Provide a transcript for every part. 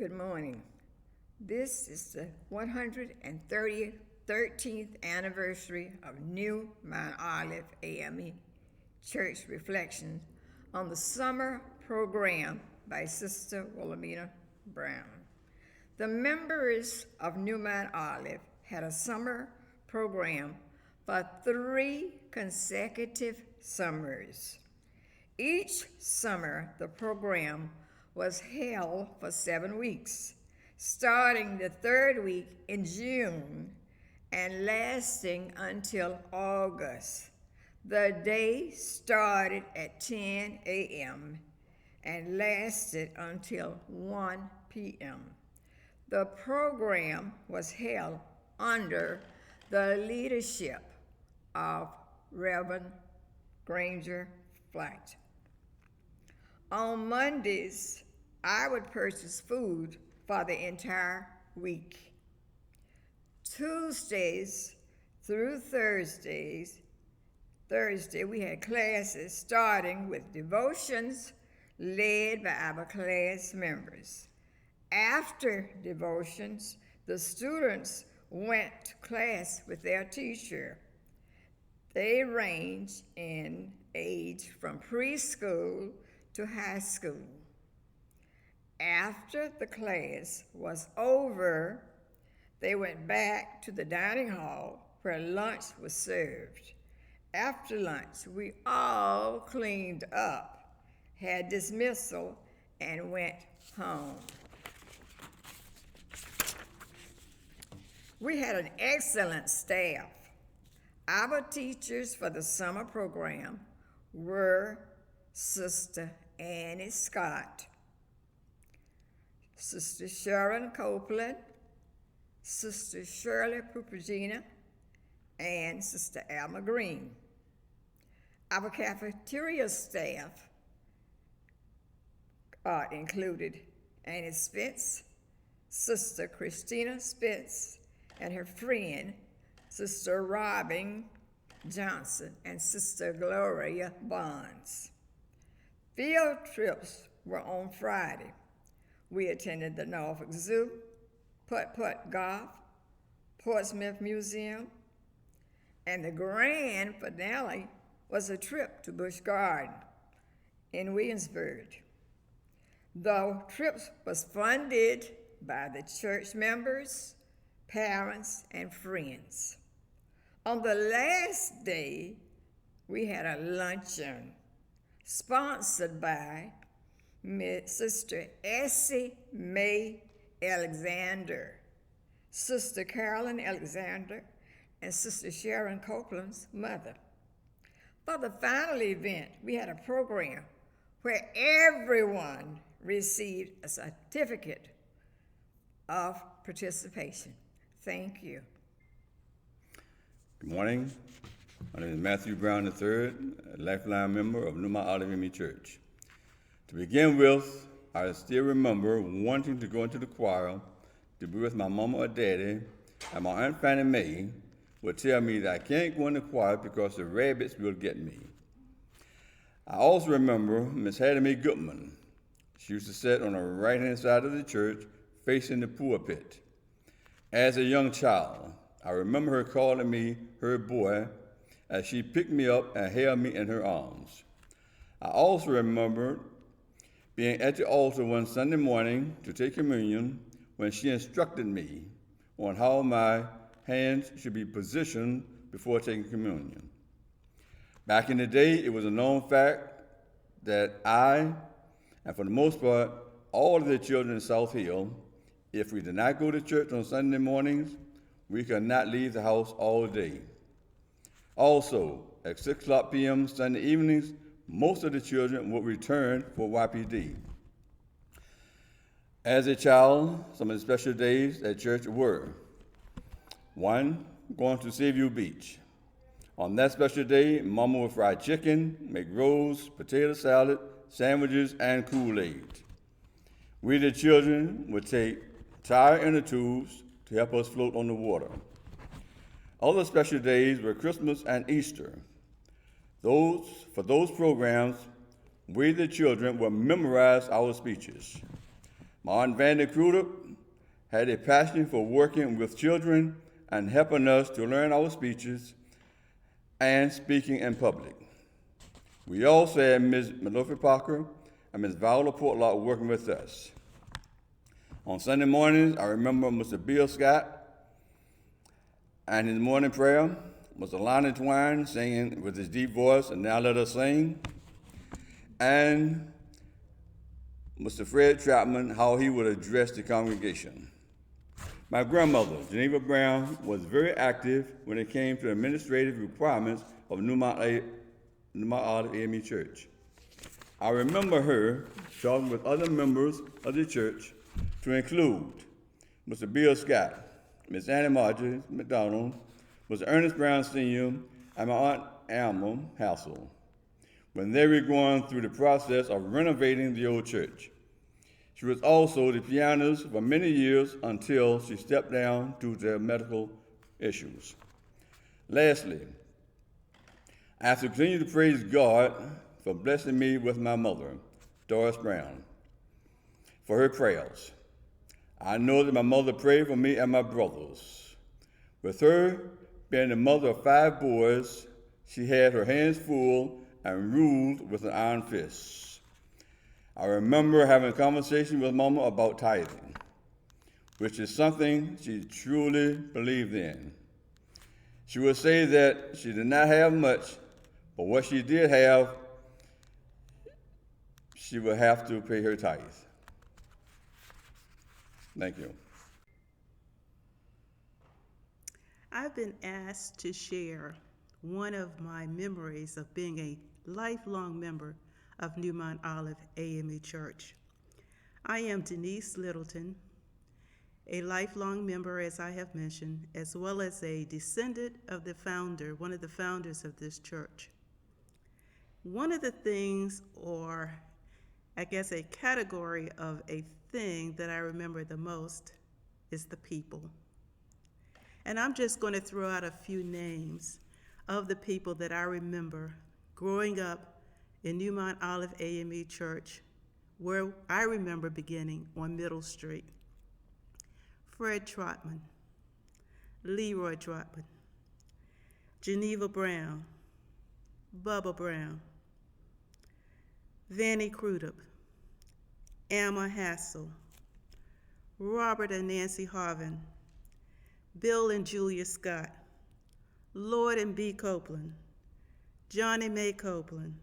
Good morning. This is the 113th anniversary of New Mount Olive AME Church Reflections on the summer program by Sister Wilhelmina Brown. The members of New Mount Olive had a summer program for 3 consecutive summers. Each summer, the program was held for 7 weeks, starting the 3rd week in June and lasting until August. The day started at 10 a.m. and lasted until 1 p.m. The program was held under the leadership of Reverend Granger Flight. On Mondays, I would purchase food for the entire week. Tuesdays through Thursday, we had classes starting with devotions led by our class members. After devotions, the students went to class with their teacher. They range in age from preschool to high school. After the class was over, they went back to the dining hall where lunch was served. After lunch, we all cleaned up, had dismissal, and went home. We had an excellent staff. Our teachers for the summer program were Sister Annie Scott, Sister Sharon Copeland, Sister Shirley Pupagina, and Sister Alma Green. Our cafeteria staff included Annie Spence, Sister Christina Spence, and her friend, Sister Robin Johnson, and Sister Gloria Bonds. Field trips were on Friday. We attended the Norfolk Zoo, Putt-Putt Golf, Portsmouth Museum, and the grand finale was a trip to Busch Garden in Williamsburg. The trip was funded by the church members, parents, and friends. On the last day, we had a luncheon sponsored by Sister Essie Mae Alexander, Sister Carolyn Alexander, and Sister Sharon Copeland's mother. For the final event, we had a program where everyone received a certificate of participation. Thank you. Good morning. My name is Matthew Brown III, a lifeline member of New Mount Olive AME Church. To begin with, I still remember wanting to go into the choir to be with my mama or daddy, and my Aunt Fannie Mae would tell me that I can't go in the choir because the rabbits will get me. I also remember Miss Hattie Mae Goodman. She used to sit on the right-hand side of the church facing the pulpit. As a young child, I remember her calling me her boy as she picked me up and held me in her arms. I also remember being at the altar one Sunday morning to take communion when she instructed me on how my hands should be positioned before taking communion. Back in the day, it was a known fact that I, and for the most part, all of the children in South Hill, if we did not go to church on Sunday mornings, we could not leave the house all day. Also, at 6 p.m. Sunday evenings, most of the children would return for YPD. As a child, some of the special days at church were: 1, going to Seaview Beach. On that special day, Mama would fry chicken, make rolls, potato salad, sandwiches, and Kool-Aid. We, the children, would take tire inner tubes to help us float on the water. Other special days were Christmas and Easter. For those programs, we, the children, would memorize our speeches. My Aunt Vandy Crudup had a passion for working with children and helping us to learn our speeches and speaking in public. We also had Ms. Malofie Parker and Ms. Viola Portlock working with us. On Sunday mornings, I remember Mr. Bill Scott and his morning prayer, Mr. Lonnie Twine singing with his deep voice, and Now Let Us Sing, and Mr. Fred Trapman, how he would address the congregation. My grandmother, Geneva Brown, was very active when it came to administrative requirements of New Mount Olive AME Church. I remember her talking with other members of the church to include Mr. Bill Scott, Miss Annie Marjorie McDonald, Mr. Ernest Brown Sr., and my Aunt Alma Hassel, when they were going through the process of renovating the old church. She was also the pianist for many years until she stepped down due to medical issues. Lastly, I have to continue to praise God for blessing me with my mother, Doris Brown, for her prayers. I know that my mother prayed for me and my brothers. With her being the mother of 5 boys, she had her hands full and ruled with an iron fist. I remember having a conversation with Mama about tithing, which is something she truly believed in. She would say that she did not have much, but what she did have, she would have to pay her tithe. Thank you. I've been asked to share one of my memories of being a lifelong member of New Mount Olive AME Church. I am Denise Littleton, a lifelong member, as I have mentioned, as well as a descendant of the founder, one of the founders of this church. One of the things, or I guess a category of a thing that I remember the most, is the people. And I'm just going to throw out a few names of the people that I remember growing up in New Mount Olive AME Church, where I remember beginning on Middle Street. Fred Trotman, Leroy Trotman, Geneva Brown, Bubba Brown, Vanny Crudup, Alma Hassel, Robert and Nancy Harvin, Bill and Julia Scott, Lord and B. Copeland, Johnny May Copeland,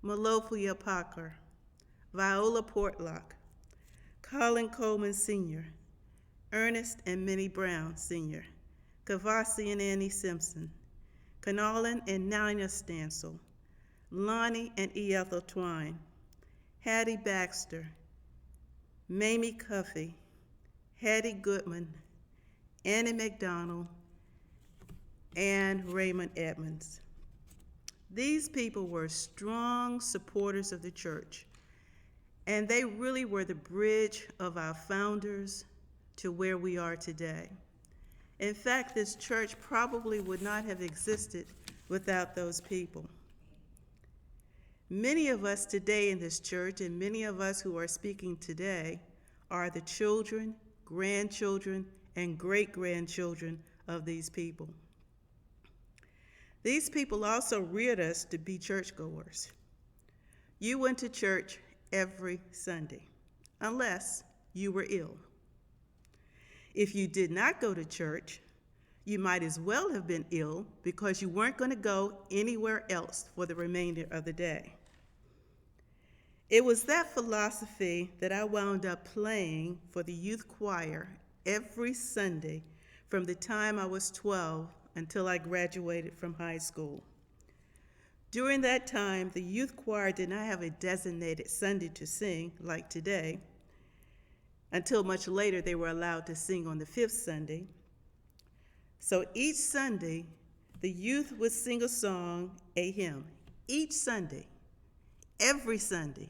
Malofia Parker, Viola Portlock, Colin Coleman Sr., Ernest and Minnie Brown Sr., Kavasi and Annie Simpson, Kanalin and Nina Stansel, Lonnie and Ethel Twine, Hattie Baxter, Mamie Cuffey, Hattie Goodman, Annie McDonald, and Raymond Edmonds. These people were strong supporters of the church, and they really were the bridge of our founders to where we are today. In fact, this church probably would not have existed without those people. Many of us today in this church, and many of us who are speaking today, are the children, grandchildren, and great-grandchildren of these people. These people also reared us to be churchgoers. You went to church every Sunday, unless you were ill. If you did not go to church, you might as well have been ill because you weren't going to go anywhere else for the remainder of the day. It was that philosophy that I wound up playing for the youth choir every Sunday from the time I was 12 until I graduated from high school. During that time, the youth choir did not have a designated Sunday to sing like today. Until much later, they were allowed to sing on the 5th Sunday. So each Sunday, the youth would sing a song, a hymn. Each Sunday, every Sunday,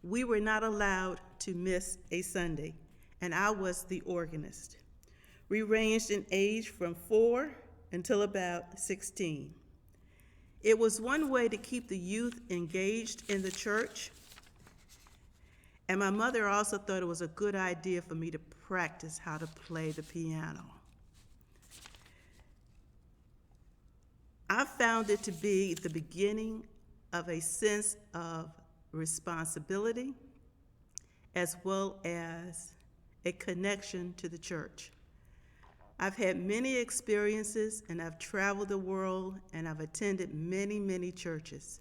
we were not allowed to miss a Sunday, and I was the organist. We ranged in age from 4 until about 16. It was one way to keep the youth engaged in the church, And my mother also thought it was a good idea for me to practice how to play the piano. I found it to be the beginning of a sense of responsibility as well as a connection to the church. I've had many experiences and I've traveled the world and I've attended many, many churches.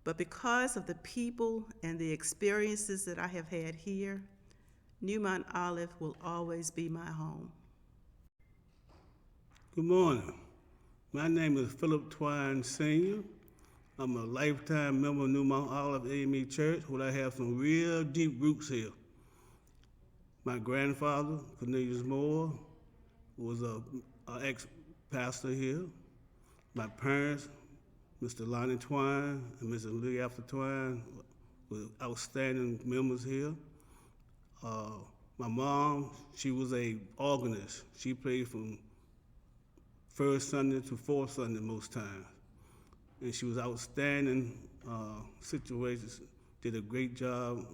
But because of the people and the experiences that I have had here, New Mount Olive will always be my home. Good morning. My name is Philip Twine Sr. I'm a lifetime member of New Mount Olive AME Church, where I have some real deep roots here. My grandfather, Cornelius Moore, was a ex-pastor here. My parents, Mr. Lonnie Twine and Mrs. Lee After Twine, were outstanding members here. My mom, she was a organist. She played from first Sunday to fourth Sunday most times. And she was outstanding situations, did a great job.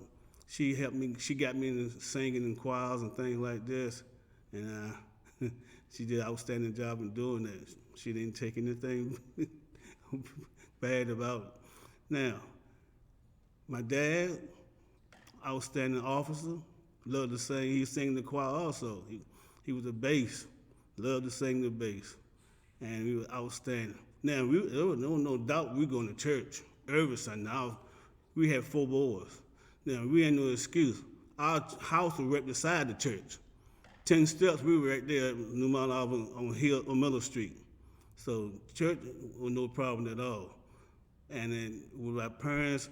She helped me, she got me into singing in choirs and things like this. And she did an outstanding job in doing that. She didn't take anything bad about it. Now, my dad, outstanding officer, loved to sing. He sang in the choir also. He was a bass, loved to sing the bass. And we were outstanding. Now, there was no doubt we going to church every Sunday. We had 4 boys. Now, we had no excuse. Our house was right beside the church. 10 steps, we were right there at New Mount Olive on Miller Street. So church was no problem at all. And then with my parents'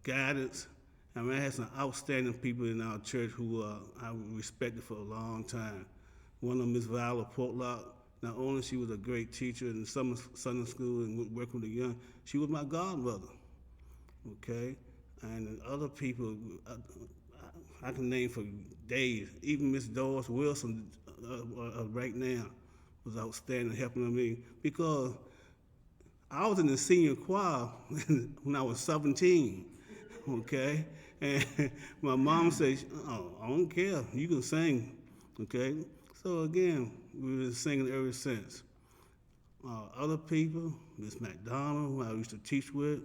guidance, I mean, I had some outstanding people in our church who I respected for a long time. One of them, Miss Viola Portlock. Not only she was a great teacher in summer Sunday school and working with the young, she was my godmother, okay? And other people, I can name for days. Even Miss Doris Wilson right now was outstanding helping me because I was in the senior choir when I was 17, okay? And my mom said, oh, I don't care, you can sing, okay? So again, we've been singing ever since. Other people, Miss McDonald, who I used to teach with,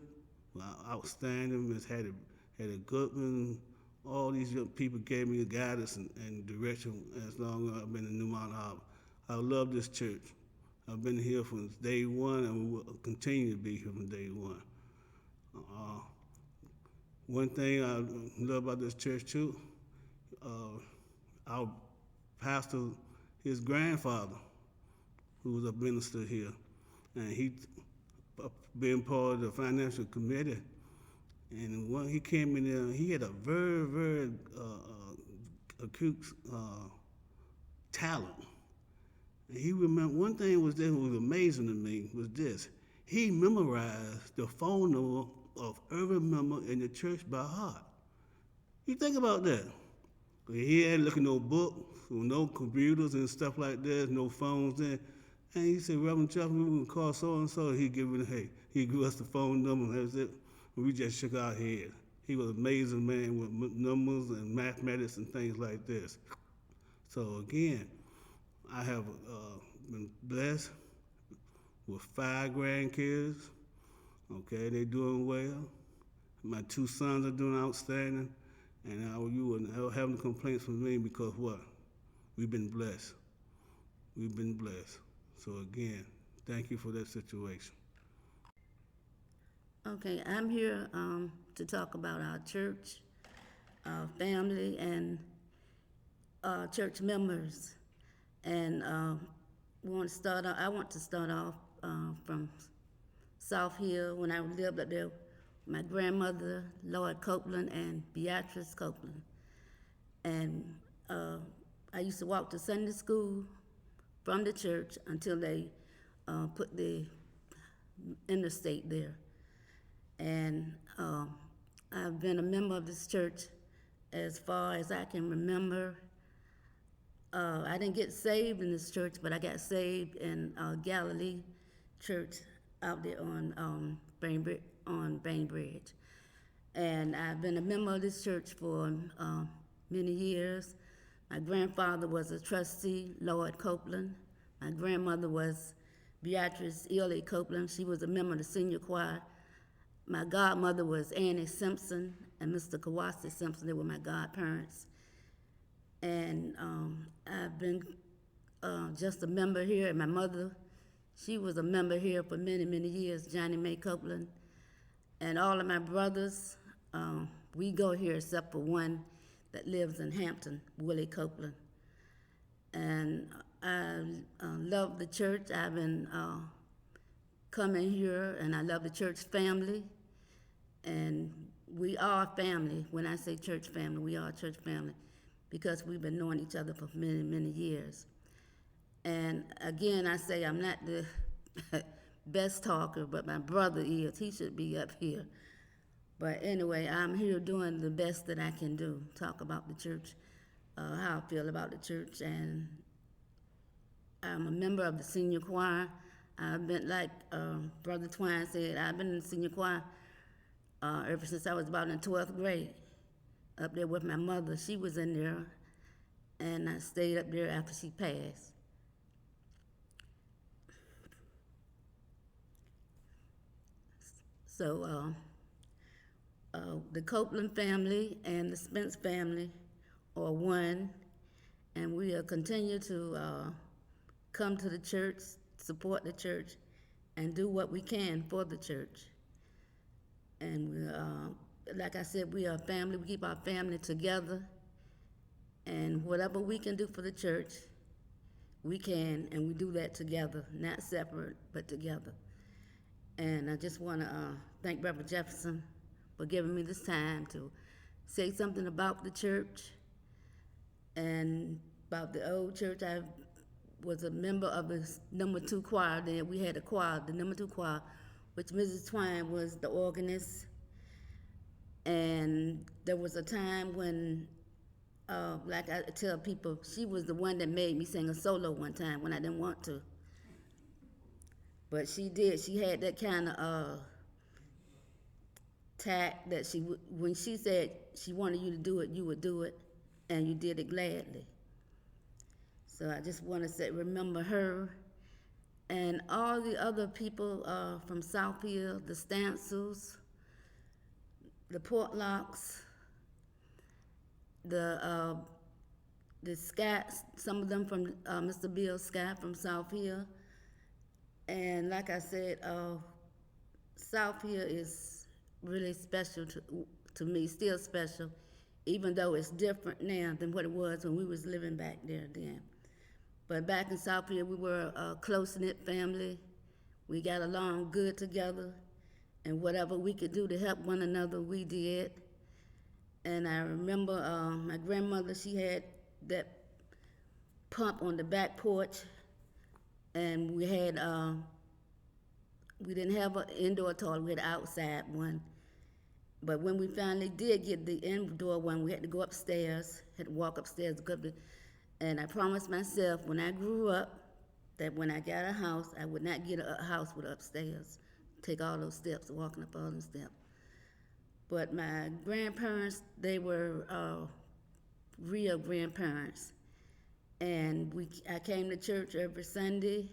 were outstanding. Miss Hattie Goodman, all these young people gave me the guidance and direction as long as I've been in New Mount Olive. I love this church. I've been here from day one and will continue to be here from day one. One thing I love about this church too, our pastor, his grandfather, who was a minister here, and he been part of the financial committee. And when he came in there, he had a very, very acute talent. And he remember one thing was that was amazing to me was this: he memorized the phone number of every member in the church by heart. You think about that. He had looking no book, no computers and stuff like that, no phones in. And he said, Reverend Chapman, we can call so-and-so. He give us the phone number, and that was it. We just shook our head. He was an amazing man with numbers and mathematics and things like this. So again, I have been blessed with 5 grandkids. Okay, they're doing well. My 2 sons are doing outstanding. And you wouldn't have no complaints from me because what? We've been blessed. We've been blessed. So again, thank you for that situation. Okay, I'm here to talk about our church, our family, and church members. And I want to start off from South Hill when I lived up there. My grandmother, Lloyd Copeland, and Beatrice Copeland. And I used to walk to Sunday school from the church until they put the interstate there. And I've been a member of this church as far as I can remember. I didn't get saved in this church, but I got saved in Galilee Church out there on Bainbridge. And I've been a member of this church for many years. My grandfather was a trustee, Lord Copeland. My grandmother was Beatrice Ely Copeland. She was a member of the senior choir. My godmother was Annie Simpson and Mr. Kawasi Simpson. They were my godparents. And I've been just a member here. And my mother, she was a member here for many, many years, Johnny Mae Copeland. And all of my brothers, we go here except for one that lives in Hampton, Willie Copeland. And I love the church. I've been coming here, and I love the church family. And we are family. When I say church family, we are a church family because we've been knowing each other for many, many years. And again, I say I'm not the best talker, but my brother is. He should be up here. But anyway, I'm here doing the best that I can do, talk about the church, how I feel about the church. And I'm a member of the senior choir. I've been, like Brother Twine said, I've been in the senior choir ever since I was about in 12th grade, up there with my mother. She was in there, and I stayed up there after she passed. So the Copeland family and the Spence family are one, and we'll continue to come to the church, support the church, and do what we can for the church. And we, like I said, we are a family. We keep our family together, and whatever we can do for the church, we can, and we do that together, not separate, but together. And I just want to thank Reverend Jefferson for giving me this time to say something about the church and about the old church. I was a member of the number 2 choir. Then we had a choir, the number 2 choir, which Mrs. Twine was the organist. And there was a time when, like I tell people, she was the one that made me sing a solo one time when I didn't want to. But she did. She had that kind of tact that when she said she wanted you to do it, you would do it, and you did it gladly. So I just want to say, remember her and all the other people from Southfield, the Stancils, the Portlocks, the Scotts, some of them from Mr. Bill Scott from Southfield. And like I said, Southfield is really special to me, still special, even though it's different now than what it was when we was living back there then. But back in Southfield, we were a close-knit family. We got along good together, and whatever we could do to help one another, we did. And I remember my grandmother, she had that pump on the back porch, and we had, we didn't have an indoor toilet, we had an outside one. But when we finally did get the indoor one, we had to go upstairs, had to walk upstairs to go up. And I promised myself when I grew up that when I got a house, I would not get a house with upstairs, take all those steps, walking up all those steps. But my grandparents, they were real grandparents. And I came to church every Sunday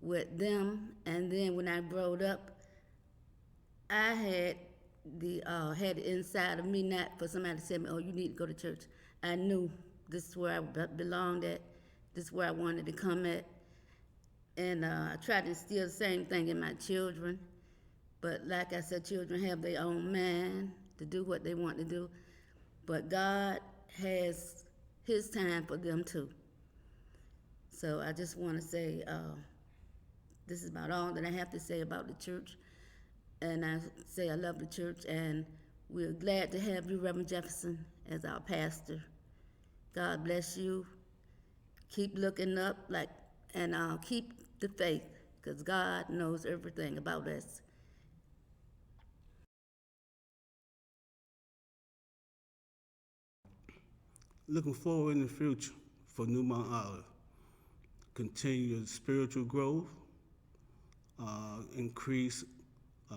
with them. And then when I growed up, I had had it inside of me, not for somebody to tell me, oh, you need to go to church. I knew this is where I belonged at, this is where I wanted to come at. And I tried to instill the same thing in my children. But like I said, children have their own mind to do what they want to do. But God has his time for them too. So I just want to say, this is about all that I have to say about the church. And I say I love the church, and we're glad to have you, Reverend Jefferson, as our pastor. God bless you. Keep looking up, and keep the faith, because God knows everything about us. Looking forward in the future for New Mount Olive. Continue spiritual growth, increase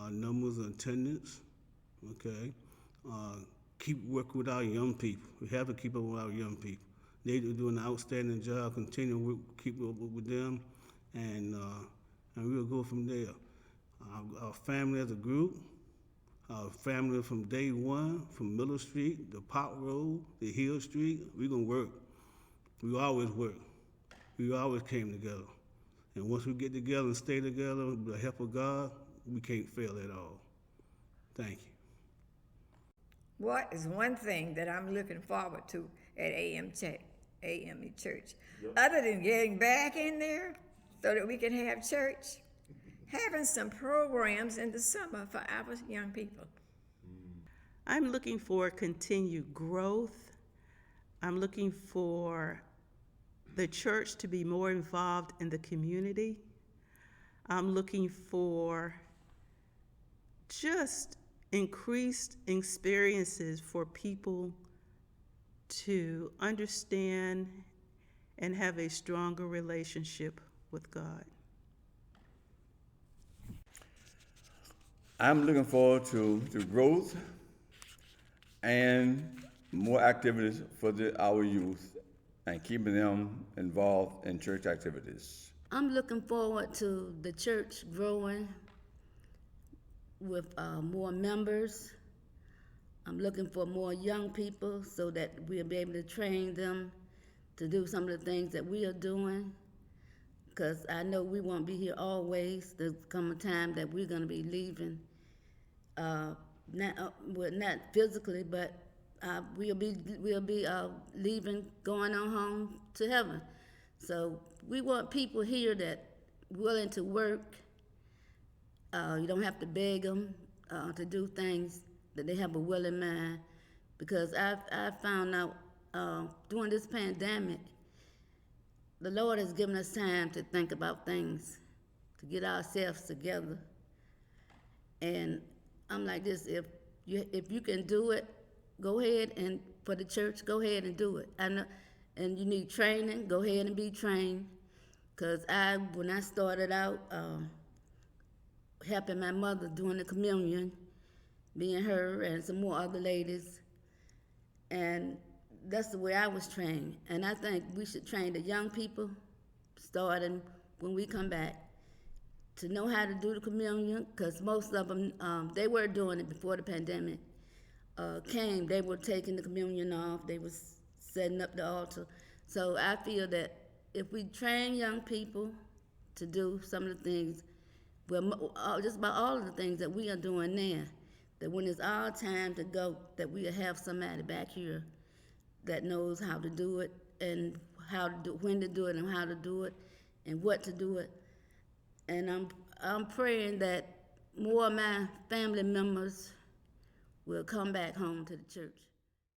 numbers of attendance, okay? Keep working with our young people. We have to keep up with our young people. They're doing an outstanding job. Continue to keep up with them, and we'll go from there. Our family as a group, our family from day one, from Miller Street, the Pop Road, the Hill Street, we're gonna work. We always work. We always came together. And once we get together and stay together with the help of God, we can't fail at all. Thank you. What is one thing that I'm looking forward to at AME Church? Other than getting back in there so that we can have church, having some programs in the summer for our young people. I'm looking for continued growth. I'm looking for the church to be more involved in the community. I'm looking for just increased experiences for people to understand and have a stronger relationship with God. I'm looking forward to growth and more activities for our youth and keeping them involved in church activities. I'm looking forward to the church growing with more members. I'm looking for more young people so that we'll be able to train them to do some of the things that we are doing. Because I know we won't be here always. There's come a time that we're going to be leaving, not physically, but we'll be leaving, going on home to heaven. So we want people here that willing to work. You don't have to beg them to do things, that they have a willing mind. Because I found out during this pandemic, the Lord has given us time to think about things, to get ourselves together. And I'm like this, if you can do it, go ahead, and for the church, go ahead and do it. I know, and you need training, go ahead and be trained. Because when I started out helping my mother doing the communion, being her and some more other ladies, and that's the way I was trained. And I think we should train the young people, starting when we come back, to know how to do the communion, because most of them, they were doing it before the pandemic came. They were taking the communion off. They was setting up the altar. So I feel that if we train young people to do some of the things, well, just about all of the things that we are doing now, that when it's our time to go, that we'll have somebody back here that knows how to do it, and how to do, when to do it, and how to do it, and what to do it. And I'm praying that more of my family members will come back home to the church.